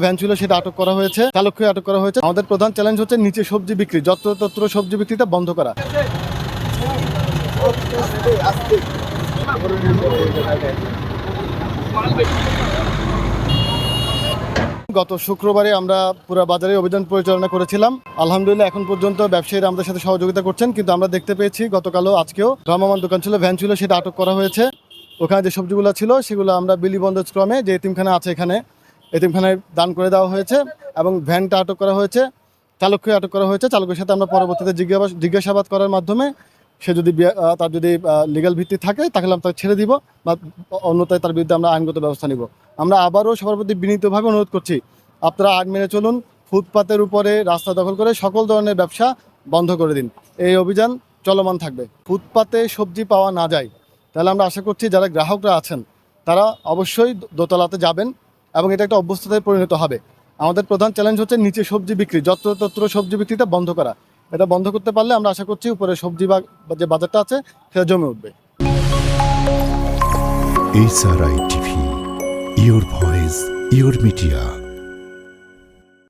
Van ছিল সেটা আটক করা হয়েছে, চালককে আটক করা হয়েছে। আমাদের প্রধান চ্যালেঞ্জ হচ্ছে নিচে সবজি বিক্রি, যত্রতত্র সবজি বিক্রিটা বন্ধ করা। গত শুক্রবারে আমরা পুরো বাজারে অভিযান পরিচালনা করেছিলাম। আলহামদুলিল্লাহ এখন পর্যন্ত ব্যবসায়ীরা আমাদের সাথে সহযোগিতা করছেন, কিন্তু আমরা দেখতে পেয়েছি গতকালও আজকেও ভ্রাম্যমাণ দোকান ছিল, ভ্যান ছিল, সেটা আটক করা হয়েছে। ওখানে যে সবজিগুলো ছিল সেগুলো আমরা বিলিবন্দক্রমে যে এতিমখানা আছে এখানে এতিমখানায় দান করে দেওয়া হয়েছে এবং ভ্যানটা আটক করা হয়েছে, চালককে আটক করা হয়েছে। চালকের সাথে আমরা পরবর্তীতে জিজ্ঞাসাবাদ করার মাধ্যমে সে যদি তার যদি লিগ্যাল ভিত্তি থাকে তাহলে আমরা তাকে ছেড়ে দিব, বা অন্যথায় তার বিরুদ্ধে আমরা আইনগত ব্যবস্থা নিব। আমরা আবারও সবার প্রতি বিনীতভাবে অনুরোধ করছি, আপনারা আইন মেনে চলুন, ফুটপাতের উপরে রাস্তা দখল করে সকল ধরনের ব্যবসা বন্ধ করে দিন। এই অভিযান চলমান থাকবে। ফুটপাতে সবজি পাওয়া না যায় তাহলে আমরা আশা করছি যারা গ্রাহকরা আছেন তারা অবশ্যই দোতলাতে যাবেন এবং এটা একটা অভ্যস্ততায় পরিণত হবে। আমাদের প্রধান চ্যালেঞ্জ হচ্ছে নিচে সবজি বিক্রি, যত্রতত্র সবজি বিক্রিটা বন্ধ করা। এটা বন্ধ করতে পারলে আমরা আশা করছি উপরে সবজি বা যে বাজারটা আছে সেটা জমে উঠবে। SRI TV, your voice, your media.